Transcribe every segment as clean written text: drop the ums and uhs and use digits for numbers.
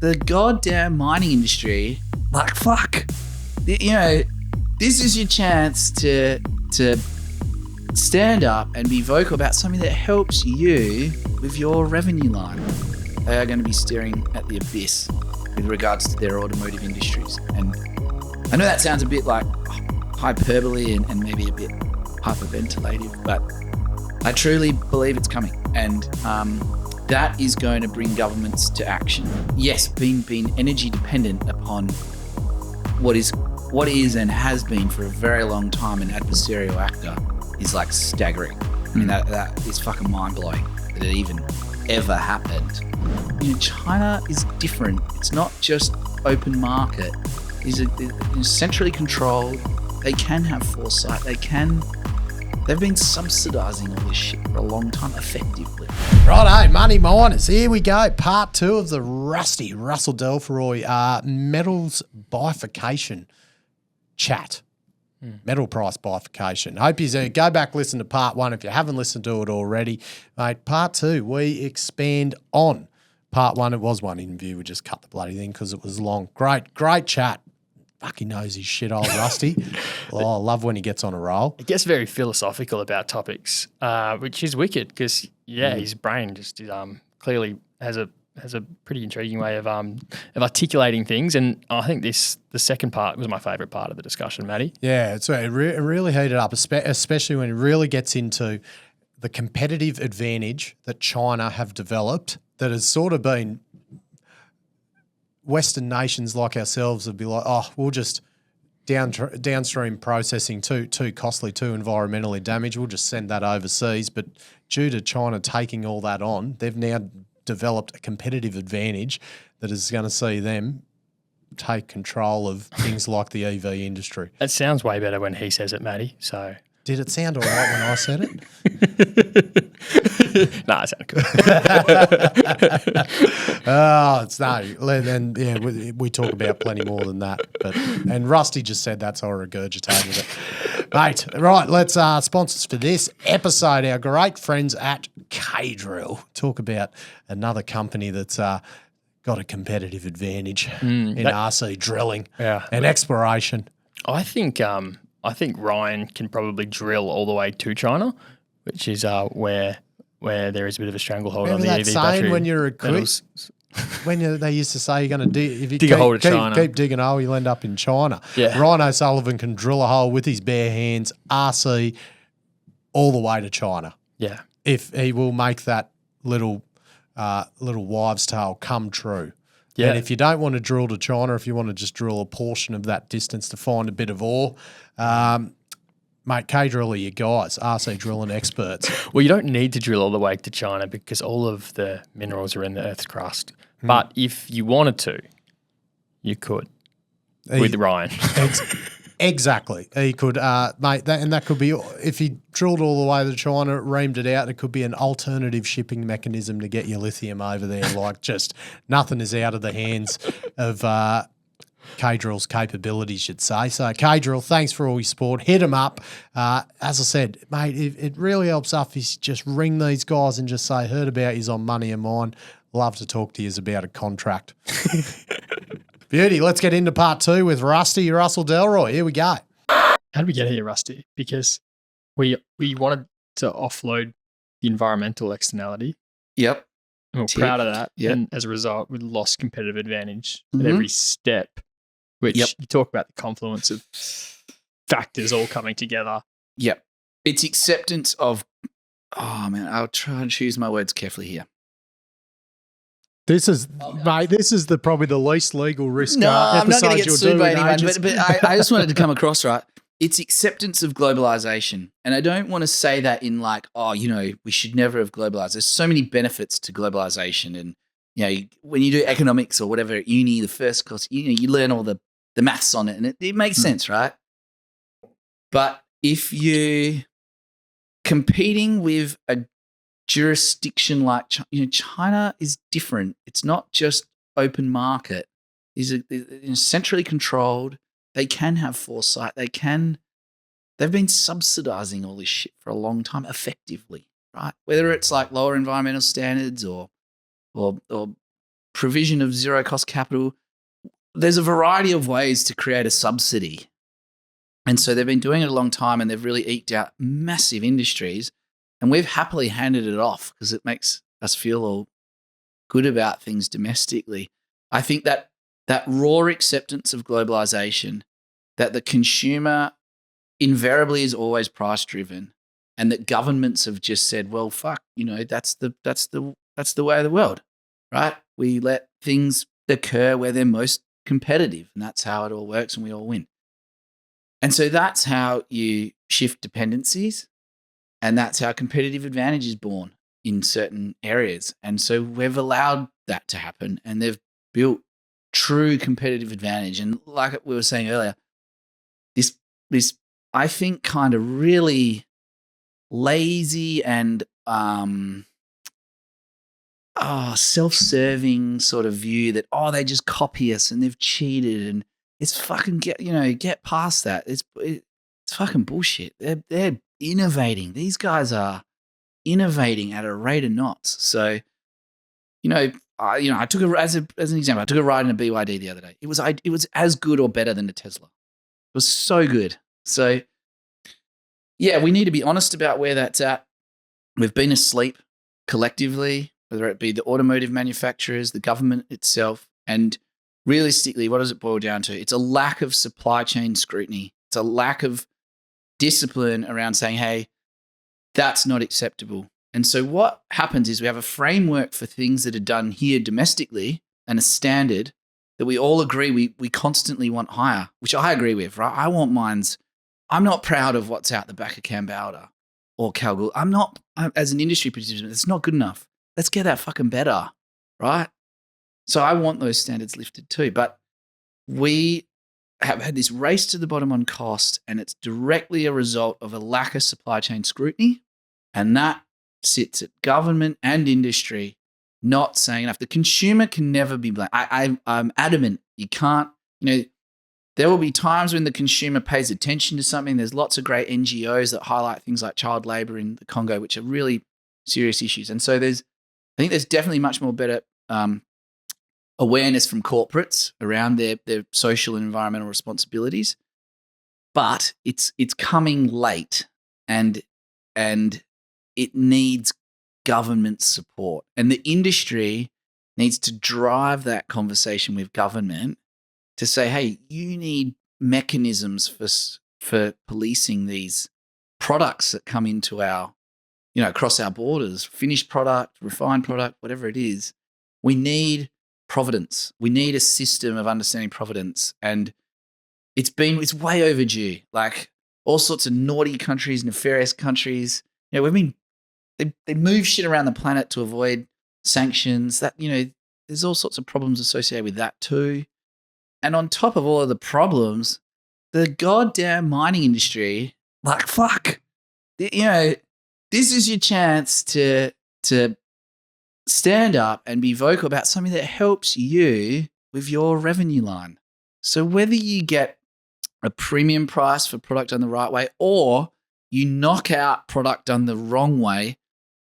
the goddamn mining industry, like, fuck. You know, this is your chance to stand up and be vocal about something that helps you with your revenue line. They are going to be staring at the abyss with regards to their automotive industries. And I know that sounds a bit like hyperbole and maybe a bit hyperventilative, but I truly believe it's coming. And that is going to bring governments to action. Yes, being energy dependent upon what is and has been for a very long time an adversarial actor is like staggering. I mean, that is fucking mind-blowing that it even ever happened. You know, China is different. It's not just open market. It's centrally controlled. They can have foresight. They've been subsidising all this shit for a long time effectively. Righto, money miners. Here we go. Part 2 of the rusty Russell Delroy metals bifurcation chat. Metal price bifurcation. Hope you go back, listen to part 1 if you haven't listened to it already. Mate, part 2, we expand on part 1. It was one interview. We just cut the bloody thing because it was long. Great chat. Fuck, he knows his shit, old Rusty. Oh, I love when he gets on a roll. It gets very philosophical about topics, which is wicked because, his brain just clearly has a pretty intriguing way of articulating things. And I think the second part was my favourite part of the discussion, Matty. Yeah, it really heated up, especially when it really gets into the competitive advantage that China have developed that has sort of been Western nations like ourselves would be like, oh, we'll just downstream processing too costly, too environmentally damaged. We'll just send that overseas. But due to China taking all that on, they've now developed a competitive advantage that is going to see them take control of things like the EV industry. It sounds way better when he says it, Matty. So did it sound all right when I said it? No, it sounded good. Oh, it's no. And yeah, we talk about plenty more than that. And Rusty just said that, so I regurgitated it. Mate, right, let's sponsors for this episode, our great friends at K-Drill. Talk about another company that's got a competitive advantage in RC drilling and exploration. I think Ryan can probably drill all the way to China, which is where there is a bit of a stranglehold on the EV battery. When you're a quiz, they used to say you're going to dig a hole to China. Keep digging a hole, you'll end up in China. Yeah. Ryan O'Sullivan can drill a hole with his bare hands, RC, all the way to China. Yeah. If he will make that little wives' tale come true. Yeah. And if you don't want to drill to China, if you want to just drill a portion of that distance to find a bit of ore, mate, K-Drill are your guys, RC drilling experts. Well, you don't need to drill all the way to China because all of the minerals are in the Earth's crust. But if you wanted to, you could with Ryan. Exactly. He could, mate, that could be, if he drilled all the way to China, reamed it out, it could be an alternative shipping mechanism to get your lithium over there. Like just nothing is out of the hands of K-Drill's capabilities, you'd say. So K-Drill, thanks for all your support. Hit them up. As I said, mate, it really helps us if you just ring these guys and just say, heard about you on Money and Mine. Love to talk to you about a contract. Beauty. Let's get into part 2 with Rusty Russell Delroy. Here we go. How did we get here, Rusty? Because we wanted to offload the environmental externality. Yep. And we're proud of that. Yep. And as a result, we lost competitive advantage at every step, which you talk about the confluence of factors all coming together. Yep. It's acceptance of, I'll try and choose my words carefully here. This is, mate, probably the least legal risk No, I'm not going to episode get you'll sued do by in anyone, ages. but I just wanted to come across right. It's acceptance of globalization. And I don't want to say that in like, we should never have globalized. There's so many benefits to globalization. And, when you do economics or whatever at uni, the first course, you learn all the maths on it and it makes sense, right? But if you're competing with a jurisdiction like China is different. It's not just open market. These are centrally controlled. They can have foresight. They've been subsidizing all this shit for a long time effectively, right? Whether it's like lower environmental standards or provision of zero cost capital. There's a variety of ways to create a subsidy. And so they've been doing it a long time, and they've really eked out massive industries. And we've happily handed it off because it makes us feel all good about things domestically. I think that raw acceptance of globalization, that the consumer invariably is always price driven, and that governments have just said, well, fuck, that's the way of the world, right? We let things occur where they're most competitive, and that's how it all works, and we all win. And so that's how you shift dependencies, and that's how competitive advantage is born in certain areas. And so we've allowed that to happen, and they've built true competitive advantage. And like we were saying earlier, this I think kind of really lazy and self-serving sort of view that, they just copy us and they've cheated, and it's fucking get past that. It's fucking bullshit. They're innovating. These guys are innovating at a rate of knots. So, I took as an example, I took a ride in a BYD the other day. It was as good or better than a Tesla. It was so good. So, yeah, we need to be honest about where that's at. We've been asleep collectively, whether it be the automotive manufacturers, the government itself, and realistically, what does it boil down to? It's a lack of supply chain scrutiny. It's a lack of discipline around saying, hey, that's not acceptable. And so what happens is we have a framework for things that are done here domestically and a standard that we all agree we constantly want higher, which I agree with, right? I want mines. I'm not proud of what's out the back of Kambalda or Kalgoorlie. I'm not, as an industry participant, it's not good enough. Let's get that fucking better, right? So I want those standards lifted too. But we have had this race to the bottom on cost, and it's directly a result of a lack of supply chain scrutiny. And that sits at government and industry not saying enough. The consumer can never be blamed. I'm adamant. You can't, there will be times when the consumer pays attention to something. There's lots of great NGOs that highlight things like child labor in the Congo, which are really serious issues. And so I think there's definitely much more better awareness from corporates around their social and environmental responsibilities. But it's coming late, and it needs government support. And the industry needs to drive that conversation with government to say, hey, you need mechanisms for policing these products that come into our, across our borders, finished product, refined product, whatever it is. We need providence. We need a system of understanding providence. And it's way overdue. Like all sorts of naughty countries, nefarious countries, they move shit around the planet to avoid sanctions. That, there's all sorts of problems associated with that too. And on top of all of the problems, the goddamn mining industry, like, fuck, this is your chance to stand up and be vocal about something that helps you with your revenue line. So whether you get a premium price for product done the right way, or you knock out product done the wrong way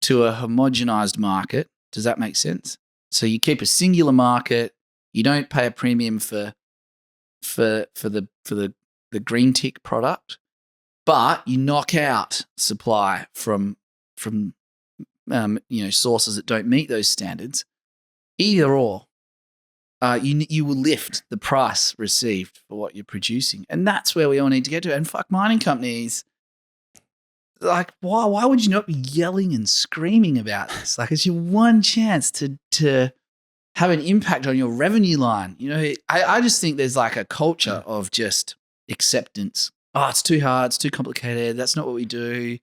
to a homogenized market, does that make sense? So you keep a singular market, you don't pay a premium for the green tick product, but you knock out supply from sources that don't meet those standards. Either or, you will lift the price received for what you're producing, and that's where we all need to get to. And fuck mining companies, like, why would you not be yelling and screaming about this? Like, it's your one chance to have an impact on your revenue line. I just think there's like a culture of just acceptance. Oh, it's too hard. It's too complicated. That's not what we do.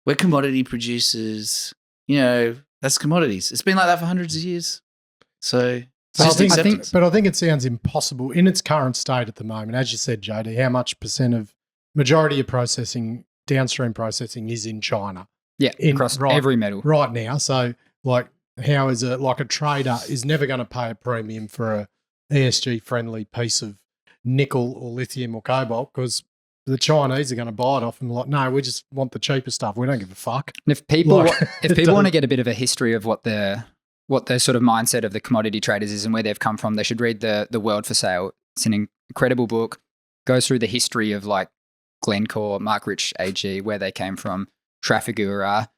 We're commodity producers. That's commodities. It's been like that for hundreds of years. So I think it sounds impossible in its current state at the moment. As you said, JD, how much percent of majority of processing, downstream processing, is in China? Yeah, across every metal right now. So, like, how is it like a trader is never going to pay a premium for a ESG friendly piece of nickel or lithium or cobalt, because the Chinese are going to buy it off and like, no, we just want the cheaper stuff. We don't give a fuck. And if people want to get a bit of a history of what the what the sort of mindset of the commodity traders is and where they've come from, they should read the World for Sale. It's an incredible book. Goes through the history of like Glencore, Mark Rich AG, where they came from, Trafigura,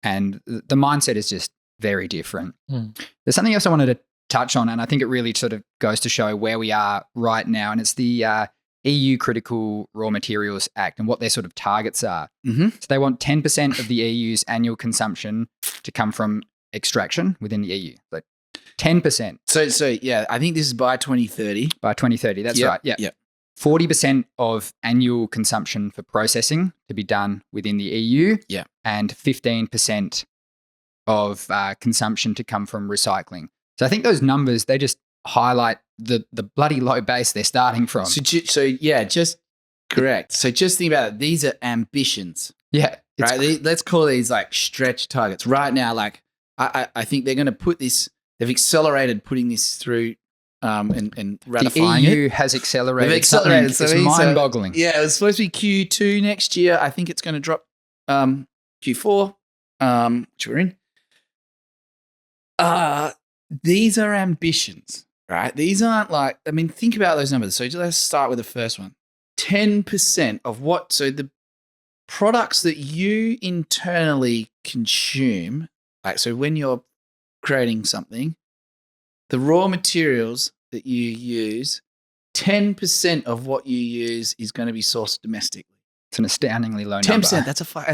and the mindset is just very different. There's something else I wanted to touch on, and I think it really sort of goes to show where we are right now, and it's the EU Critical Raw Materials Act and what their sort of targets are. So they want 10% of the EU's annual consumption to come from extraction within the EU. Like 10%. So yeah, I think this is by 2030. By 2030, that's right. Yeah. 40% of annual consumption for processing to be done within the EU. Yeah. And 15% of consumption to come from recycling. So I think those numbers, they just highlight the bloody low base they're starting from. So yeah, just correct. So just think about it. These are ambitions. Yeah. Right. Let's call these like stretch targets. Right now, like I think they're going to put this, they've accelerated putting this through and ratifying the EU it. has accelerated. They've accelerated. It's mind-boggling. Yeah, it was supposed to be Q2 next year. I think it's going to drop Q4, which we're in. These are ambitions, right? These aren't like, I mean, think about those numbers. So let's start with the first one. 10% of what, so the products that you internally consume, like, so when you're creating something, the raw materials that you use, 10% of what you use is going to be sourced domestically. It's an astoundingly low 10%, number.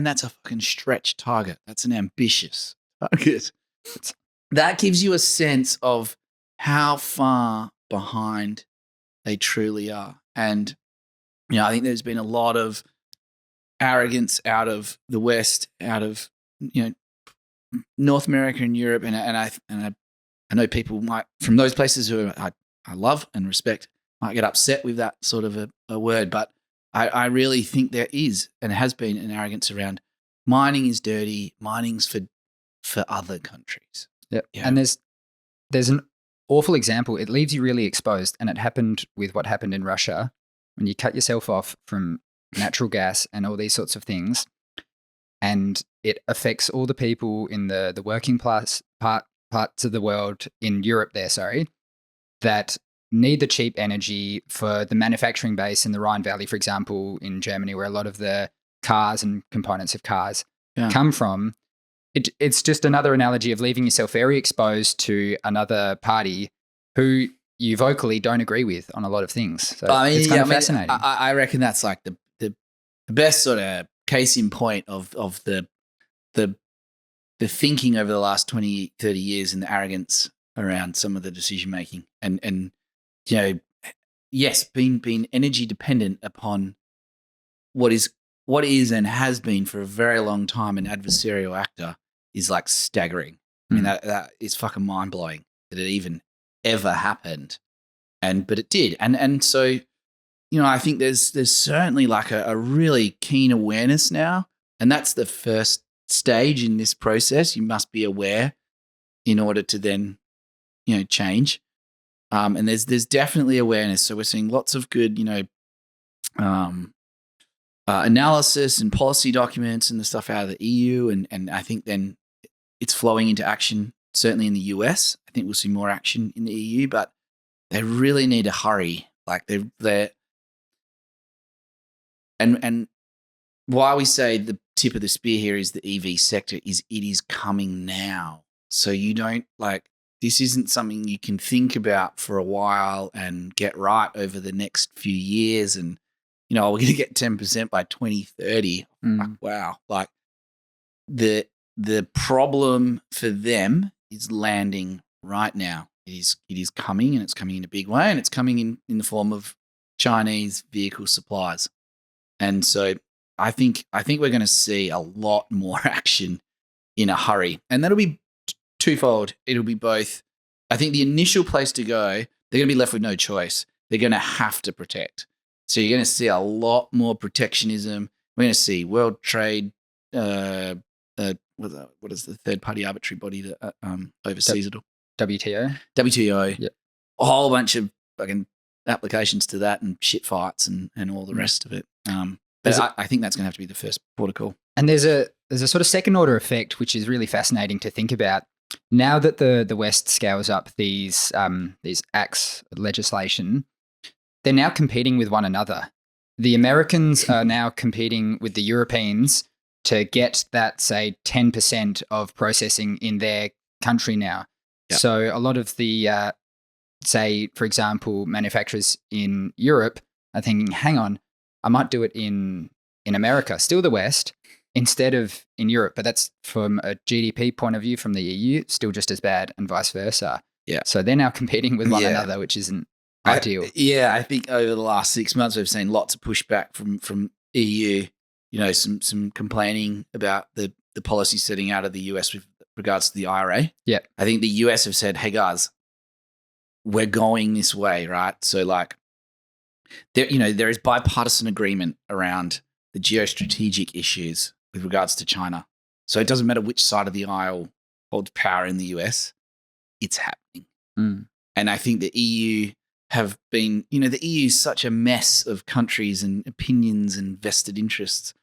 that's a fucking stretch target. That's an ambitious target. That gives you a sense of how far behind they truly are. And, you know, I think there's been a lot of arrogance out of the West, out of, you know, North America and Europe. And I know people might, from those places who I love and respect, might get upset with that sort of a word. But I really think there is and has been an arrogance around mining is dirty, mining's for other countries. Yep. Yeah. And there's an awful example. It leaves you really exposed. And it happened with what happened in Russia when you cut yourself off from natural gas and all these sorts of things. And it affects all the people in the working class parts of the world in Europe that need the cheap energy for the manufacturing base in the Rhine Valley, for example, in Germany, where a lot of the cars and components of cars come from. It's just another analogy of leaving yourself very exposed to another party who you vocally don't agree with on a lot in So it's kind of fascinating. I reckon that's like the best sort of case in point of the thinking over the last 20, 30 years and the arrogance around some of the decision making and you know, yes, being energy dependent upon what is and has been for a very long time an adversarial actor is like staggering. I mean, that is fucking mind blowing that it even ever happened. But it did. And so, you know, I think there's certainly like a really keen awareness now. And that's the first stage in this process. You must be aware in order to then, you know, change. And there's definitely awareness. So we're seeing lots of good, you know, analysis and policy documents and the stuff out of the EU. And I think then it's flowing into action, certainly in the US. I think we'll see more action in the EU, but they really need to hurry. Like they're and why we say the tip of the spear here is the EV sector is it is coming now. So you don't like, this isn't something you can think about for a while and get right over the next few years. And, you know, we're going to get 10% by 2030. Like, wow. Like the problem for them is landing right now. It is coming, and it's coming in a big way, and it's coming in the form of Chinese vehicle supplies. And so I think we're going to see a lot more action in a hurry. And that'll be twofold. It'll be both. I think the initial place to go, they're going to be left with no choice. They're going to have to protect. So you're going to see a lot more protectionism. We're going to see world trade, what is the third party arbitrary body that oversees it all? WTO. Yep. A whole bunch of fucking applications to that and shit fights and all the rest of it. But I think that's going to have to be the first protocol. And there's a sort of second order effect, which is really fascinating to think about. now that the West scales up these acts legislation, they're now competing with one another. The Americans are now competing with the Europeans to get that, say, 10% of processing in their country now. Yep. So a lot of the, say, for example, manufacturers in Europe are thinking, hang on, I might do it in America, still the West, instead of in Europe. But that's from a GDP point of view from the EU, still just as bad, and vice versa. Yeah. So they're now competing with one another, which isn't ideal. I think over the last 6 months, we've seen lots of pushback from EU, some complaining about the policy setting out of the US with regards to the IRA. Yeah. I think the US have said, hey guys, we're going this way, right? So like, there is bipartisan agreement around the geostrategic issues with regards to China. So it doesn't matter which side of the aisle holds power in the US, it's happening. Mm. And I think the EU have been, the EU is such a mess of countries and opinions and vested interests.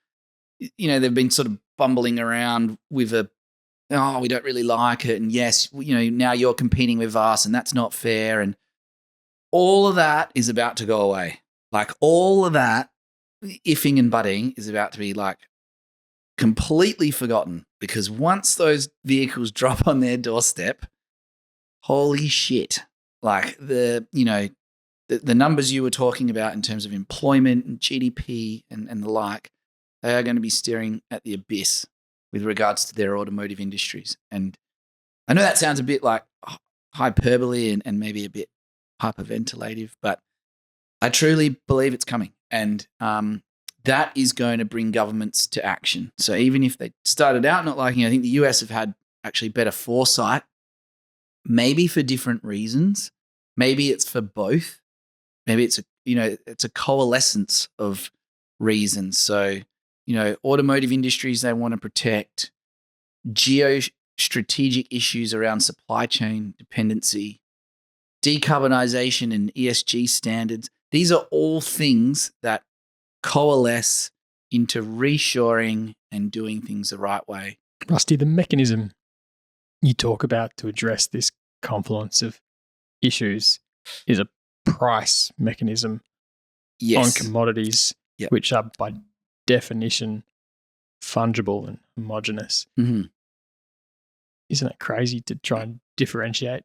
They've been sort of bumbling around with we don't really like it. And yes, now you're competing with us and that's not fair. And all of that is about to go away. Like all of that ifing and butting is about to be like completely forgotten, because once those vehicles drop on their doorstep, holy shit. Like the numbers you were talking about in terms of employment and GDP and the like, they are going to be staring at the abyss with regards to their automotive industries. And I know that sounds a bit like hyperbole and maybe a bit hyperventilative, but I truly believe it's coming. And that is going to bring governments to action. So even if they started out not liking it, I think the US have had actually better foresight, maybe for different reasons. Maybe it's for both. Maybe it's a coalescence of reasons. So, automotive industries they want to protect, geostrategic issues around supply chain dependency, decarbonization and ESG standards. These are all things that coalesce into reshoring and doing things the right way. Rusty, the mechanism you talk about to address this confluence of issues is a price mechanism on commodities, which are by definition fungible and homogenous. Mm-hmm. Isn't it crazy to try and differentiate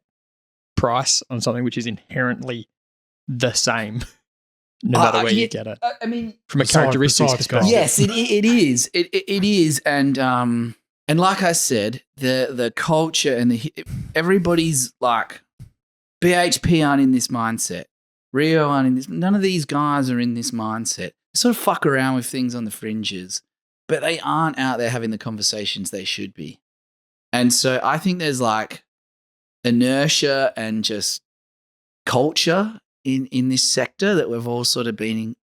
price on something which is inherently the same, no matter where you get it? I mean, from a characteristics perspective. Yes, it is. It is, and like I said, the culture and everybody's like, BHP aren't in this mindset. Rio aren't in this. None of these guys are in this mindset. They sort of fuck around with things on the fringes, but they aren't out there having the conversations they should be. And so I think there's like inertia and just culture in this sector that we've all sort of been,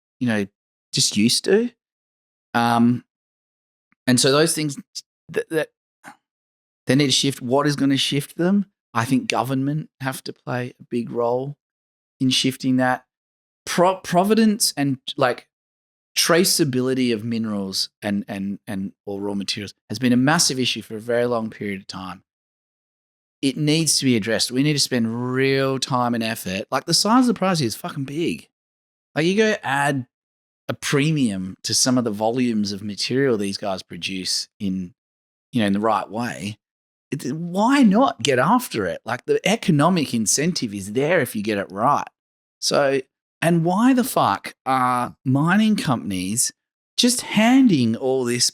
just used to. And so those things that they need to shift. What is going to shift them? I think government have to play a big role in shifting that. Provenance and like traceability of minerals and or raw materials has been a massive issue for a very long period of time. It needs to be addressed. We need to spend real time and effort. Like the size of the prize is fucking big. Like you go add a premium to some of the volumes of material these guys produce in the right way. Why not get after it? Like the economic incentive is there if you get it right. So, and why the fuck are mining companies just handing all this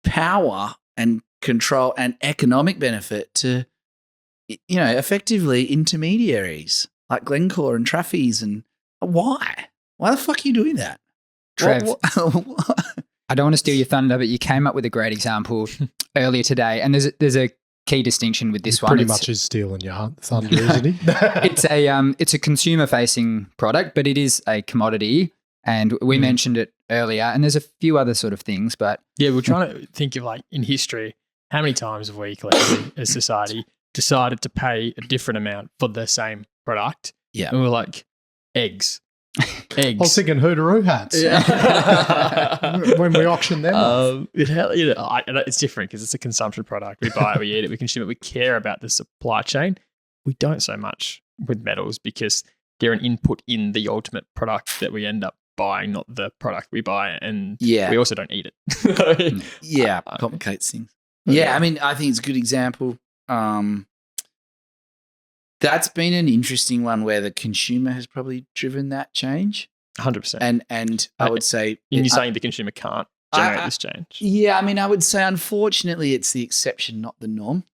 power and control and economic benefit to, effectively intermediaries like Glencore and Traffies? And why? Why the fuck are you doing that? Trev, I don't want to steal your thunder, but you came up with a great example earlier today, and there's a key distinction with this one. Pretty much is stealing your thunder, isn't he? It's a consumer-facing product, but it is a commodity, and we mentioned it earlier. And there's a few other sort of things, but we're trying to think of like in history, how many times have we collectively as society decided to pay a different amount for the same product? Yeah, and we're like eggs. I was Eggs. thinking Hooteroo hats when we auction them off. It's different because it's a consumption product. We buy it, we eat it, we consume it. We care about the supply chain. We don't so much with metals because they're an input in the ultimate product that we end up buying, not the product we buy. And we also don't eat it. Yeah, complicates things. Yeah, I mean, I think it's a good example. That's been an interesting one where the consumer has probably driven that change. 100%. And I would say... You're saying the consumer can't generate this change? Yeah, I mean, I would say unfortunately it's the exception, not the norm.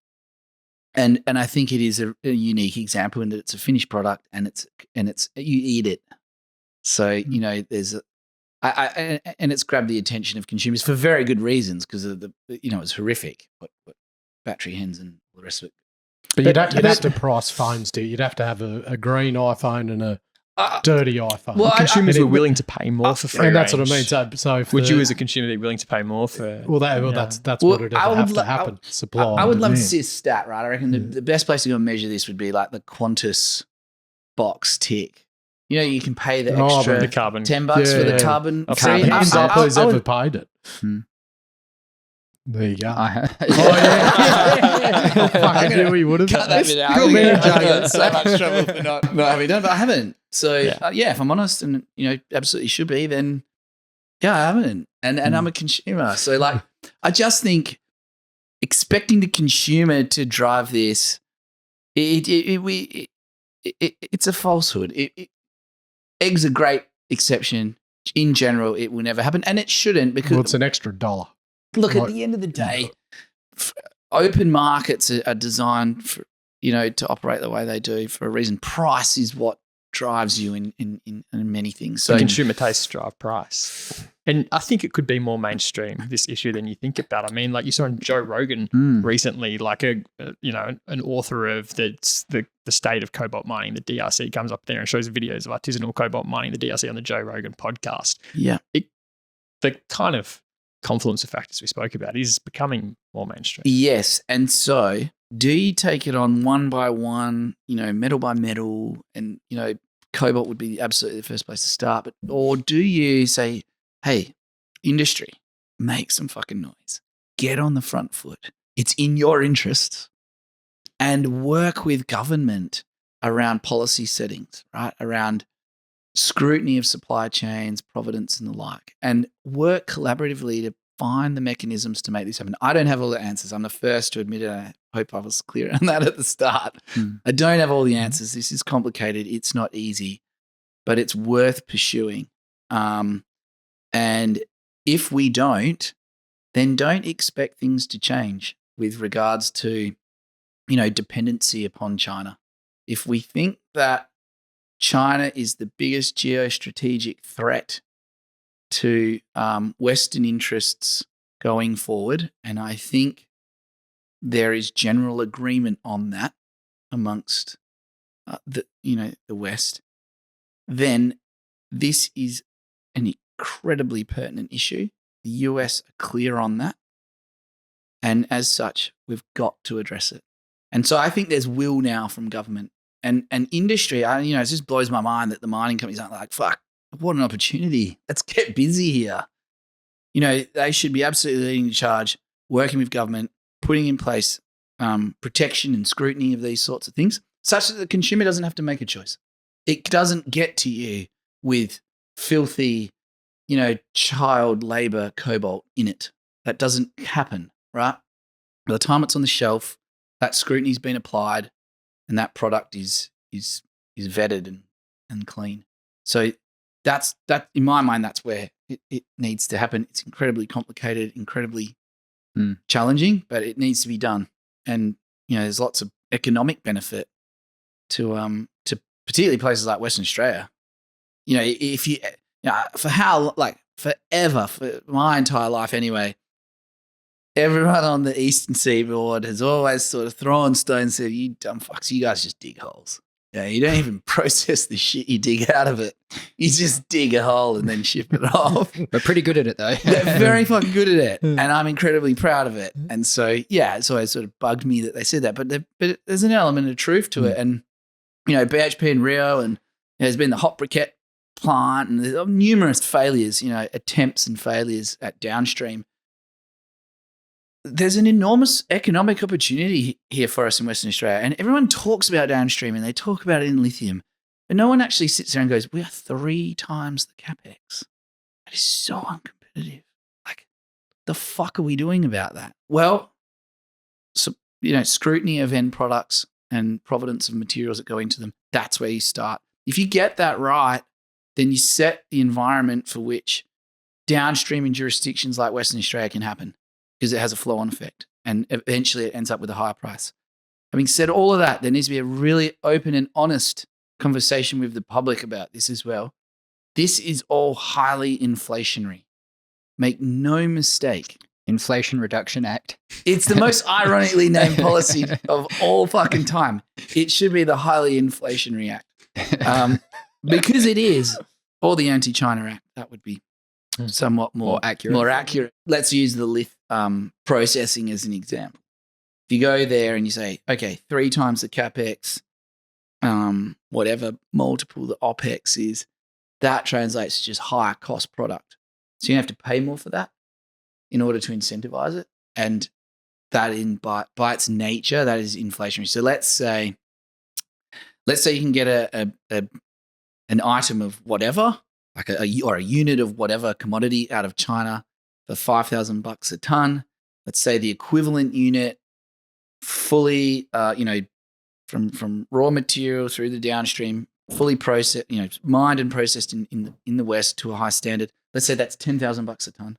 And I think it is a unique example in that it's a finished product and it's you eat it. So, you know, there's and it's grabbed the attention of consumers for very good reasons because of it's horrific what battery hens and all the rest of it. But you'd have to price phones, do you? You'd have to have a green iPhone and a dirty iPhone. Well, consumers were willing to pay more for free and range. that's what I mean. So would you, as a consumer, be willing to pay more for? That's what would have to happen. Supply. I would love to see a stat, right? I reckon the best place to go and measure this would be like the Qantas box tick. You know, you can pay the extra the carbon. $10 for the carbon. Hands up, who's ever paid it. There you go. I fucking knew he would have. Cut that bit out. I got so much trouble for not having done, but I haven't. So if I'm honest, and absolutely should be, then I haven't, and I'm a consumer. So like, I just think expecting the consumer to drive this, it's a falsehood. Eggs are great exception. In general, it will never happen, and it shouldn't because it's an extra $1. Look, at the end of the day, open markets are designed for to operate the way they do for a reason. Price is what drives you in many things. So consumer tastes drive price, and I think it could be more mainstream, this issue, than you think about. I mean, like you saw in Joe Rogan recently, like an author of the state of cobalt mining, the DRC, comes up there and shows videos of artisanal cobalt mining, the DRC, on the Joe Rogan podcast. Yeah, the kind of confluence of factors we spoke about is becoming more mainstream. Yes, and so do you take it on one by one, metal by metal, and cobalt would be absolutely the first place to start, or do you say, hey, industry, make some fucking noise, get on the front foot, it's in your interests, and work with government around policy settings, right, around scrutiny of supply chains, providence and the like, and work collaboratively to find the mechanisms to make this happen. I don't have all the answers. I'm the first to admit it. I hope I was clear on that at the start. I don't have all the answers. This is complicated. It's not easy, but it's worth pursuing. And if we don't, then don't expect things to change with regards to, dependency upon China. If we think that China is the biggest geostrategic threat to Western interests going forward, and I think there is general agreement on that amongst the West, then this is an incredibly pertinent issue. The US are clear on that, and as such, we've got to address it. And so I think there's will now from government. And industry, it just blows my mind that the mining companies aren't like, fuck, what an opportunity. Let's get busy here. They should be absolutely leading the charge, working with government, putting in place protection and scrutiny of these sorts of things, such that the consumer doesn't have to make a choice. It doesn't get to you with filthy, child labor cobalt in it. That doesn't happen, right? By the time it's on the shelf, that scrutiny's been applied, and that product is vetted and clean. So that's in my mind, that's where it needs to happen. It's incredibly complicated, incredibly challenging, but it needs to be done. And there's lots of economic benefit to particularly places like Western Australia. If you for how forever, for my entire life anyway, everyone on the eastern seaboard has always sort of thrown stones and said, you dumb fucks, you guys just dig holes. You don't even process the shit you dig out of it. You just dig a hole and then ship it off. We're pretty good at it, though. They're very fucking good at it, and I'm incredibly proud of it. And so, it's always sort of bugged me that they said that, but there's an element of truth to it. And, BHP and Rio, and there's been the hot briquette plant, and there's numerous failures, attempts and failures at downstream. There's an enormous economic opportunity here for us in Western Australia. And everyone talks about downstream and they talk about it in lithium, but no one actually sits there and goes, we are 3 times the capex. That is so uncompetitive. Like, the fuck are we doing about that? Well, scrutiny of end products and provenance of materials that go into them, that's where you start. If you get that right, then you set the environment for which downstream in jurisdictions like Western Australia can happen, because it has a flow-on effect and eventually it ends up with a higher price. Having said all of that, there needs to be a really open and honest conversation with the public about this as well. This is all highly inflationary. Make no mistake. Inflation Reduction Act. It's the most ironically named policy of all fucking time. It should be the highly inflationary act. Because it is, or the Anti-China Act. That would be somewhat more accurate. Let's use the lithium processing as an example. If you go there and you say, okay, 3 times the capex, whatever multiple the opex is, that translates to just higher cost product. So you have to pay more for that in order to incentivize it. And that by its nature, that is inflationary. So let's say you can get an item of whatever, like a unit of whatever commodity out of China for $5,000 a ton. Let's say the equivalent unit, fully, from raw material through the downstream, fully processed, mined and processed in the West to a high standard. Let's say that's $10,000 a ton.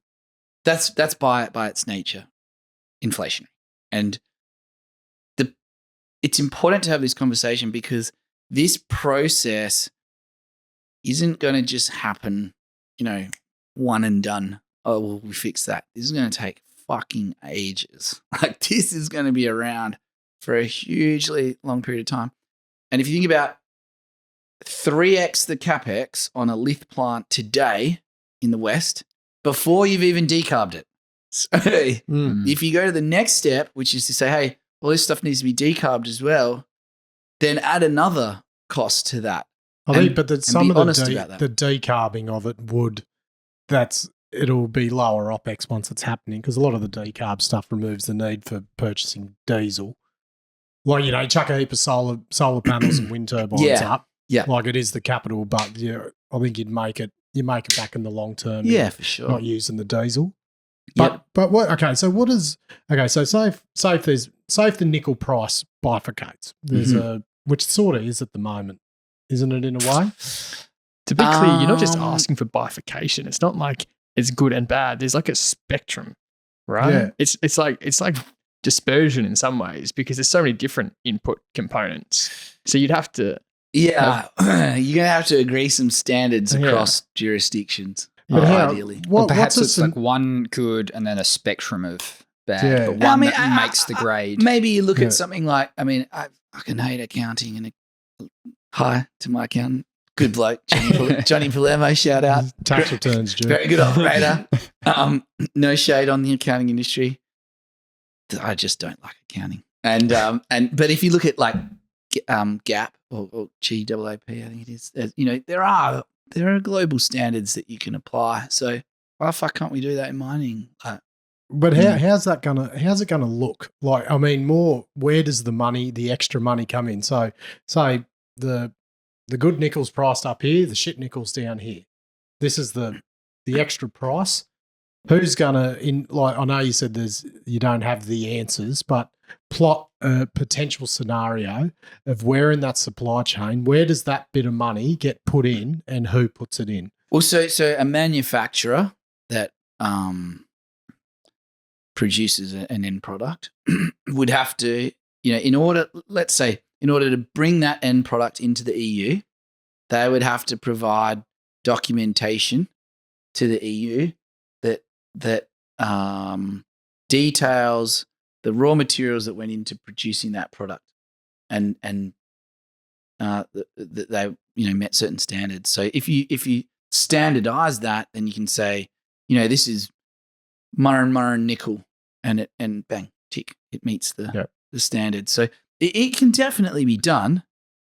That's by its nature inflationary, and it's important to have this conversation because this process isn't going to just happen, one and done. Oh, well, we fix that. This is going to take fucking ages. Like, this is going to be around for a hugely long period of time. And if you think about 3x the capex on a lithium plant today in the West, before you've even decarbed it. So if you go to the next step, which is to say, hey, all this stuff needs to be decarbed as well, then add another cost to that. But some of the decarbing of it it'll be lower OPEX once it's happening, because a lot of the decarb stuff removes the need for purchasing diesel. Like, chuck a heap of solar panels and wind turbines up. Yeah. Like, it is the capital, but I think you make it back in the long term. Yeah, for sure. Not using the diesel. But what? Okay, so what is? Okay, so say if the nickel price bifurcates, there's which sort of is at the moment, isn't it, in a way? To be clear, you're not just asking for bifurcation. It's not like it's good and bad. There's like a spectrum, right? Yeah. It's like dispersion in some ways, because there's so many different input components. So you'd have to. Yeah, you're going to have to agree some standards across jurisdictions, ideally. Perhaps it's like one good and then a spectrum of bad, but one that makes the grade. Maybe you look at something like, I fucking hate accounting, and hi to my accountant. Good bloke, Johnny Palermo, shout out. Tax returns, Joe. Very good operator. No shade on the accounting industry. I just don't like accounting. But if you look at like GAAP or GAAP, I think it is. There are global standards that you can apply. So why the fuck can't we do that in mining? But how's it gonna look? Like, more, where does the extra money come in? So say the good nickel's priced up here, the shit nickel's down here. This is the extra price. Who's gonna I know you said you don't have the answers, but plot a potential scenario of where in that supply chain, where does that bit of money get put in and who puts it in? Well, so a manufacturer that produces an end product would have to, in order to bring that end product into the EU, they would have to provide documentation to the EU that details the raw materials that went into producing that product, and that they met certain standards. So if you standardize that, then you can say, this is Murrin nickel, and bang, tick, it meets the standard. So it can definitely be done.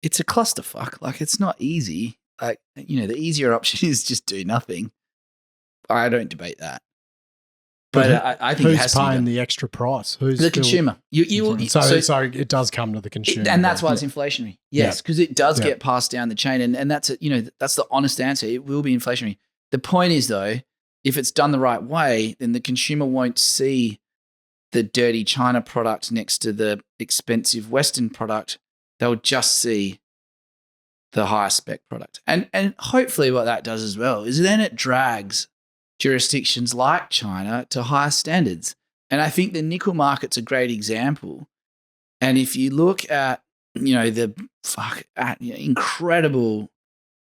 It's a clusterfuck. Like, it's not easy. like, the easier option is just do nothing. I don't debate that. But I think it who's has to be paying done. the extra price? Who's The consumer. You will. So it does come to the consumer, and that's why it's inflationary. Yes, because it does Yeah. get passed down the chain, and that's that's the honest answer. It will be inflationary. The point is though, if it's done the right way, then the consumer won't see the dirty China product next to the expensive Western product. They'll just see the higher spec product, and hopefully what that does as well is then it drags jurisdictions like China to higher standards. And I think the nickel market's a great example. And if you look at, the incredible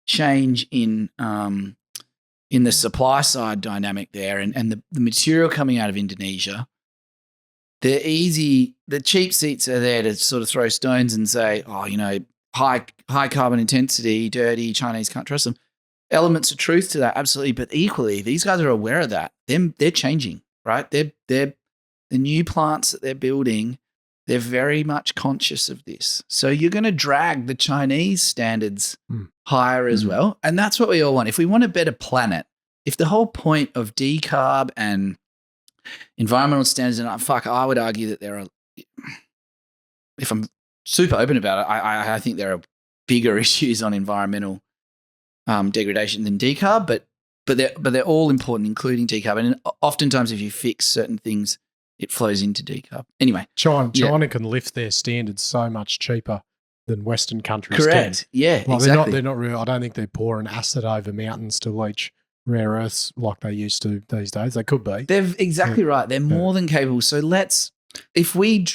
change in the supply side dynamic there and the material coming out of Indonesia, the cheap seats are there to sort of throw stones and say, high carbon intensity, dirty, Chinese can't trust them. Elements of truth to that, absolutely. But equally, these guys are aware of that. They're changing, right? They're the new plants that they're building. They're very much conscious of this. So you're going to drag the Chinese standards higher as well, and that's what we all want. If we want a better planet, if the whole point of decarb and environmental standards, and I would argue that there are. If I'm super open about it, I think there are bigger issues on environmental degradation than decarb, but they're all important, including decarb. And oftentimes, if you fix certain things, it flows into decarb. Anyway, China can lift their standards so much cheaper than Western countries correct. can. Yeah, Like exactly. They're not real. I don't think they're pouring acid over mountains to leach rare earths like they used to these days. They could be. They're exactly right. They're more than capable. So if we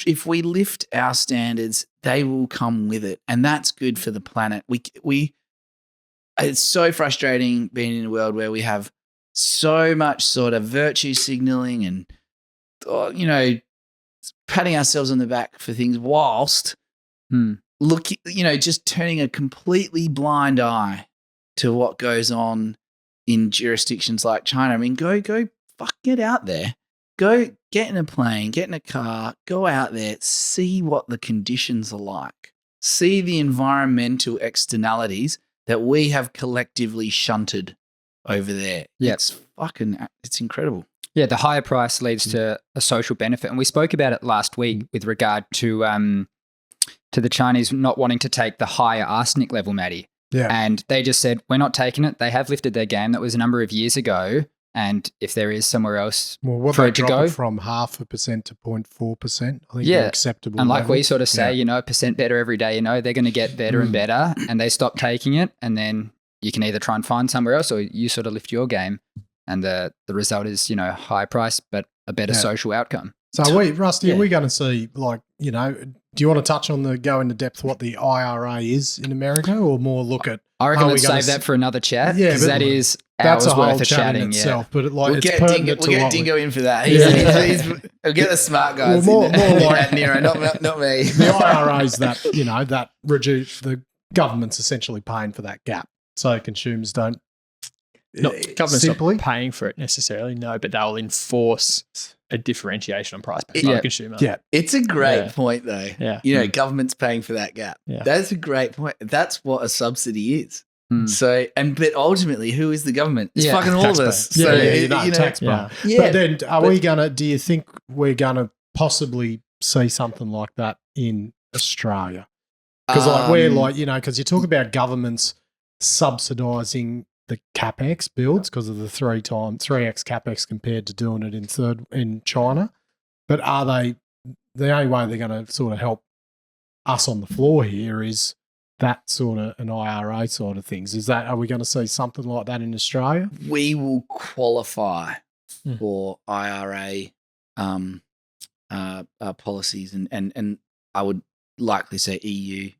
lift our standards, they will come with it, and that's good for the planet. It's so frustrating being in a world where we have so much sort of virtue signaling and, patting ourselves on the back for things whilst just turning a completely blind eye to what goes on in jurisdictions like China. I mean, go get out there. Go get in a plane, get in a car, go out there, see what the conditions are like. See the environmental externalities that we have collectively shunted over there. Yep. It's incredible. Yeah, the higher price leads to a social benefit. And we spoke about it last week with regard to the Chinese not wanting to take the higher arsenic level, Maddie. Yeah. And they just said, we're not taking it. They have lifted their game. That was a number of years ago. And if there is somewhere else for it to go, from 0.5% to 0.4%, I think yeah, they're acceptable. and like level. we sort of say, a percent better every day, they're going to get better and better, and they stop taking it, and then you can either try and find somewhere else or you sort of lift your game, and the result is, high price, but a better social outcome. So Rusty, are we going to see do you want to touch on go into depth what the IRA is in America, or more look at? I reckon let's save that for another chat, because that is that's hours a whole worth of chat chatting. in itself, but We'll it's get pertinent to what Dingo in for that. We'll get the smart guys more in like at Nero, not me. the IRA is that that reduce the government's essentially paying for that gap, so consumers don't. Government's not paying for it necessarily, no, but they'll enforce a differentiation on price based on the consumer. Yeah, it's a great point though. Yeah, government's paying for that gap. Yeah. That's a great point. That's what a subsidy is. So, but ultimately, who is the government? It's fucking all of us. So, taxpayer. Yeah. But then, do you think we're gonna possibly see something like that in Australia? Because because you talk about governments subsidising the capex builds because of the 3x capex compared to doing it in China. But are they the only way they're going to sort of help us on the floor here is that sort of an IRA sort of things? Are we going to see something like that in Australia? We will qualify for IRA policies and I would likely say EU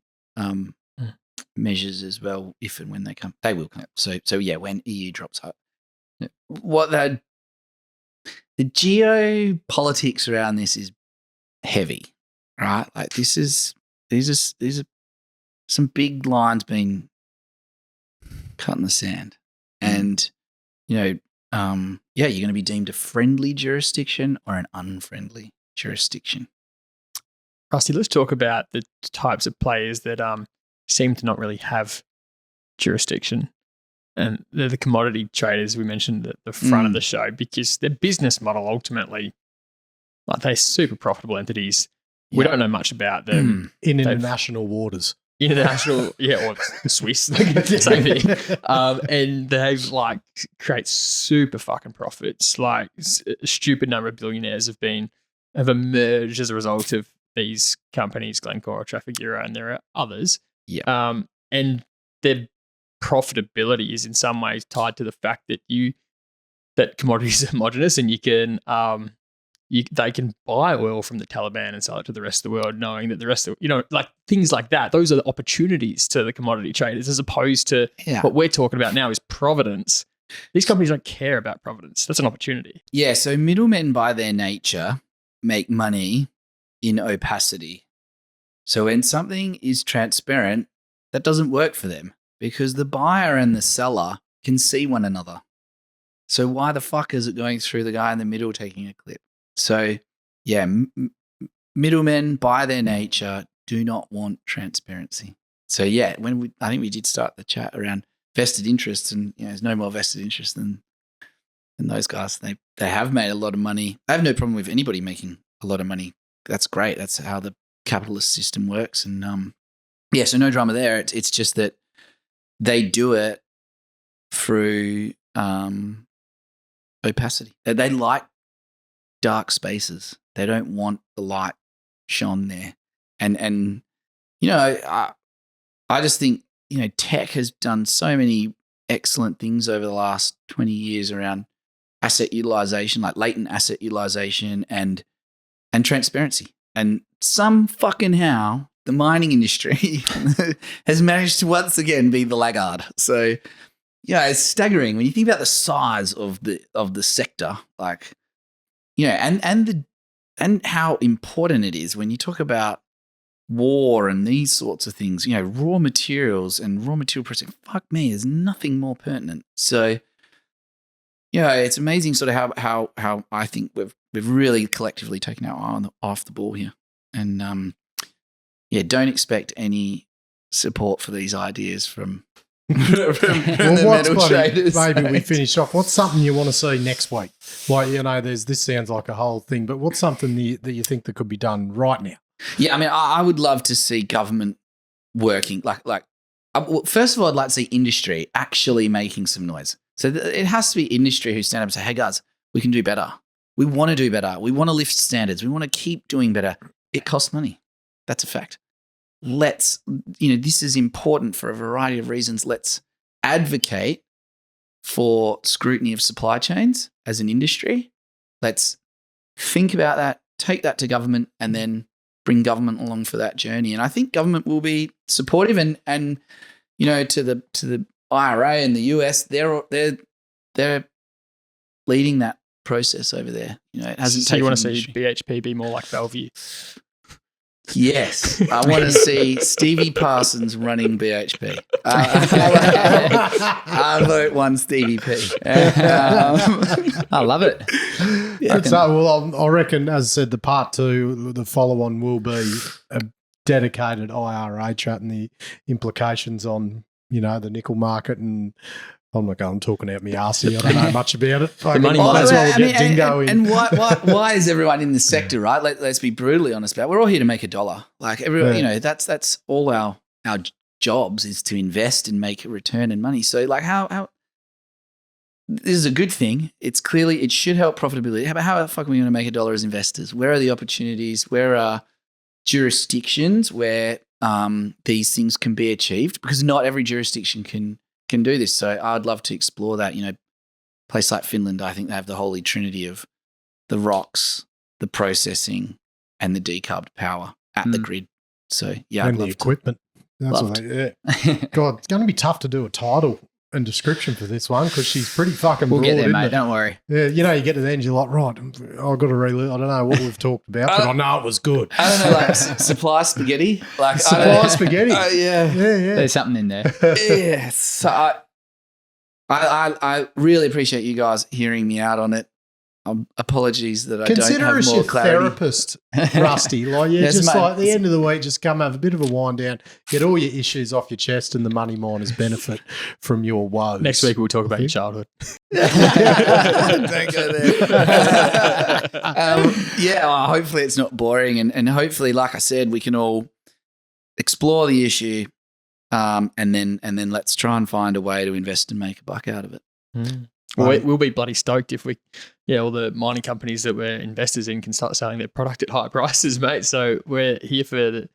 measures as well, if and when they come. They will come. So when EU drops out. What the geopolitics around this is heavy, right? Like these are some big lines being cut in the sand. And you're going to be deemed a friendly jurisdiction or an unfriendly jurisdiction. Rusty, let's talk about the types of players that seem to not really have jurisdiction. And they're the commodity traders we mentioned at the front of the show, because their business model ultimately, like, they're super profitable entities. We don't know much about them. In international waters. International, or Swiss, same thing. And they've like create super fucking profits. Like a stupid number of billionaires have emerged as a result of these companies, Glencore, Trafigura, and there are others. Yeah. And their profitability is in some ways tied to the fact that commodities are homogenous, and you can they can buy oil from the Taliban and sell it to the rest of the world, knowing that the rest of, like things like that. Those are the opportunities to the commodity traders, as opposed to what we're talking about now is providence. These companies don't care about providence. That's an opportunity. Yeah. So middlemen by their nature make money in opacity. So when something is transparent, that doesn't work for them because the buyer and the seller can see one another. So why the fuck is it going through the guy in the middle taking a clip? So, yeah, middlemen by their nature do not want transparency. So, yeah, I think we did start the chat around vested interests, and there's no more vested interest than those guys. They have made a lot of money. I have no problem with anybody making a lot of money. That's great. That's how the capitalist system works. And so no drama there. It's just that they do it through opacity. They like dark spaces. They don't want the light shone there. And I just think, tech has done so many excellent things over the last 20 years around asset utilization, like latent asset utilization and transparency. And some fucking how the mining industry has managed to once again be the laggard. So, it's staggering when you think about the size of the sector, like, and how important it is when you talk about war and these sorts of things, raw materials and raw material processing. Fuck me, there's nothing more pertinent. So, it's amazing sort of how I think we've really collectively taken our eye off the ball here. And don't expect any support for these ideas from the metal traders. Maybe we finish off. What's something you want to see next week? Like, this sounds like a whole thing, but what's something that you think that could be done right now? Yeah, I mean, I would love to see government working. First of all, I'd like to see industry actually making some noise. So it has to be industry who stand up and say, hey guys, we can do better. We want to do better. We want to lift standards. We want to keep doing better. It costs money. That's a fact. This is important for a variety of reasons. Let's advocate for scrutiny of supply chains as an industry. Let's think about that, take that to government, and then bring government along for that journey. And I think government will be supportive and to the IRA and the US, they're leading that process over there. It hasn't. So you want to see BHP be more like Bellevue? Yes, I want to see Stevie Parsons running BHP. I vote one Stevie P. I love it. I reckon, as I said, the part 2, the follow-on will be a dedicated IRA chat and the implications on, the nickel market. And I'm talking out my arse here. I don't know much about it. Dingo in. And why is everyone in the sector, right? Let's be brutally honest about it. We're all here to make a dollar. Like everyone, that's all our jobs is to invest and make a return in money. So like how this is a good thing. It should help profitability. But how the fuck are we going to make a dollar as investors? Where are the opportunities? Where are jurisdictions where these things can be achieved? Because not every jurisdiction can do this. So I'd love to explore that. A place like Finland, I think they have the holy trinity of the rocks, the processing, and the decarb power at the grid. So yeah, and the equipment. That's what God, it's going to be tough to do a title and description for this one because she's pretty fucking broad. We'll get there, mate. Don't worry. Yeah, you get to the end, you're like, right, I've got to reload. I don't know what we've talked about, but I know it was good. I don't know, like supply spaghetti. Like supply spaghetti. Yeah. There's something in there. Yeah. So I really appreciate you guys hearing me out on it. apologies that I Consider don't have us more your clarity. therapist, Rusty. Like, Yes, just mate. like at the end of the week, just come have a bit of a wind down, get all your issues off your chest, and the money miners benefit from your woes. Next week we'll talk about your childhood. Don't go there. Hopefully it's not boring, and hopefully, like I said, we can all explore the issue, and then let's try and find a way to invest and make a buck out of it. We'll be bloody stoked if all the mining companies that we're investors in can start selling their product at high prices, mate. So we're here for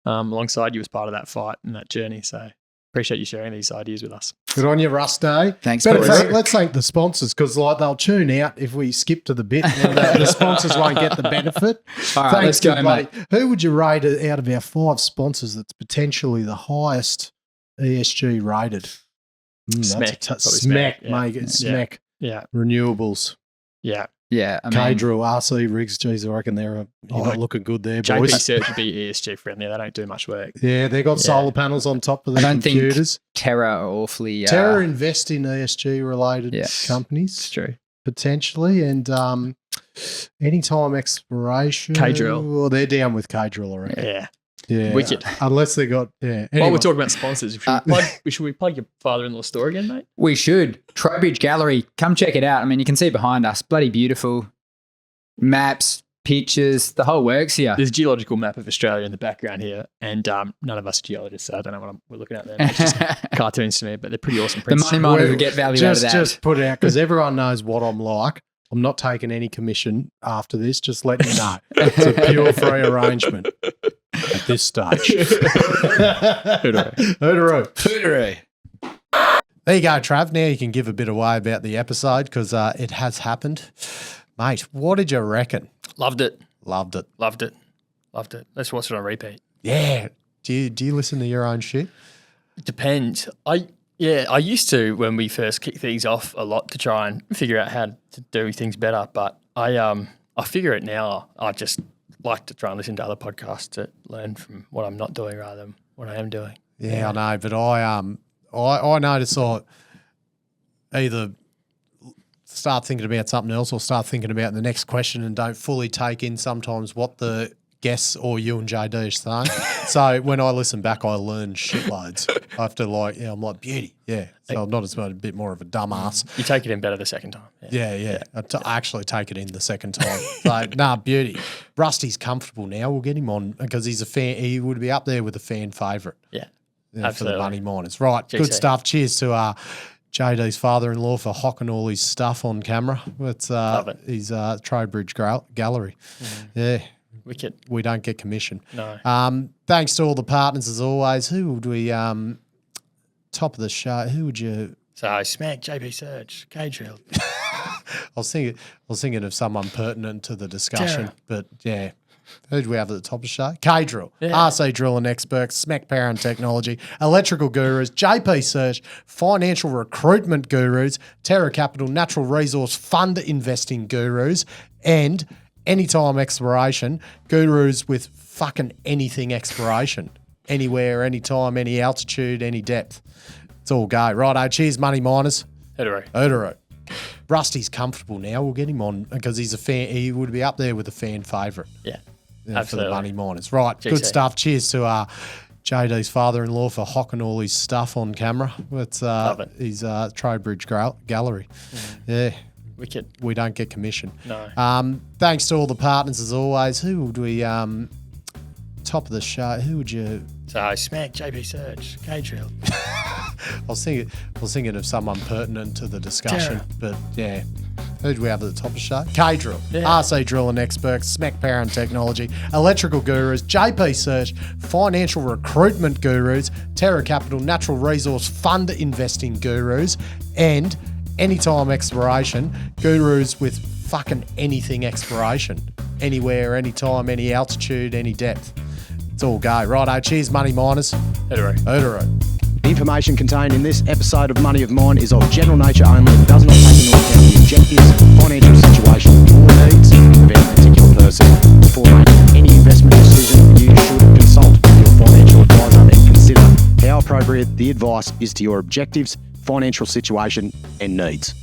alongside you as part of that fight and that journey. So appreciate you sharing these ideas with us. Good on you, Rusty. Thanks, But boys. let's thank the sponsors, because they'll tune out if we skip to the bit, and the sponsors won't get the benefit. All right, let's go, mate. Who would you rate out of our 5 sponsors that's potentially the highest ESG rated? SMEC, SMEC, yeah. mate. SMEC. Yeah. Renewables. Yeah. Yeah. I mean, Cadrill, RC Rigs, geez, I reckon you're not looking good there, JP boys. Search would be ESG friendly. They don't do much work. Yeah, they got solar panels on top of the I don't computers. think Terra are awfully. Terra invest in ESG related Yes. companies. It's true. Potentially, and anytime exploration. K-Drill. Well, they're down with K-Drill already. Yeah. Yeah, Wicked. Unless they got While Anyway. we're talking about sponsors, should we plug your father-in-law store again, mate? We should. Trowbridge Gallery. Come check it out. I mean, you can see behind us. Bloody beautiful. Maps, pictures, the whole works here. There's a geological map of Australia in the background here, and none of us are geologists, so I don't know what we're looking at there. It's just cartoons to me, but they're pretty awesome The prints. money miners will get value out of that. Just put it out, because everyone knows what I'm like. I'm not taking any commission after this. Just let you know. It's a pure free arrangement at this stage. Hooteroo. There you go, Trav. Now you can give a bit away about the episode, because it has happened. Mate, what did you reckon? Loved it. Loved it. Let's watch it on repeat. Yeah. Do you listen to your own shit? It depends. I used to when we first kicked things off a lot to try and figure out how to do things better. But I figure it now. I just like to try and listen to other podcasts to learn from what I'm not doing rather than what I am doing. Yeah, I know, but I notice I either start thinking about something else or start thinking about the next question and don't fully take in sometimes what the guests or you and JD are saying. So when I listen back, I learn shitloads. I have to I'm like, beauty. Yeah. So I'm not as much, a bit more of a dumbass. You take it in better the second time. Yeah. I actually take it in the second time. So, beauty. Rusty's comfortable now. We'll get him on because he's a fan. He would be up there with a fan favourite. Yeah. For Absolutely. the money miners. Right. GC. Good stuff. Cheers to JD's father-in-law for hocking all his stuff on camera. It's Love it. his Trowbridge Gallery. Yeah. Wicked. We don't get commission. No. Thanks to all the partners as always. Who would we top of the show? Who would you? So SMEC, JP Search, K-Drill. I was thinking of someone pertinent to the discussion, Terra. but yeah. Who do we have at the top of the show? K-Drill, Yeah. RC Drilling Experts, SMEC Power Technology, Electrical Gurus, JP Search, Financial Recruitment Gurus, Terra Capital, Natural Resource Fund Investing Gurus, and Anytime Exploration, gurus with fucking anything exploration. Anywhere, anytime, any altitude, any depth. It's all go. Righto, cheers, money miners. Hooteroo. Rusty's comfortable now. We'll get him on because he's a fan. He would be up there with a fan favourite. Yeah. For Absolutely. the money miners. Right, GC. good stuff. Cheers to JD's father-in-law for hocking all his stuff on camera. It's Love it. his Trowbridge Gallery. Yeah. Wicked. We don't get commission. No. Thanks to all the partners as always. Who would we top of the show? Who would you? So SMEC, JP Search, K-Drill. I was thinking of someone pertinent to the discussion, Terra. but yeah. Who do we have at the top of the show? K-Drill, Yeah. RC Drilling Experts, SMEC Power Technology, Electrical Gurus, JP Search, Financial Recruitment Gurus, Terra Capital, Natural Resource Fund Investing Gurus, and Anytime Exploration, gurus with fucking anything exploration. Anywhere, anytime, any altitude, any depth. It's all go. Righto, cheers, money miners. Hooteroo. The information contained in this episode of Money of Mine is of general nature only and does not take into account the objectives, financial situation, or needs of any particular person. Before making any investment decision, you should consult with your financial advisor and consider how appropriate the advice is to your objectives, financial situation, and needs.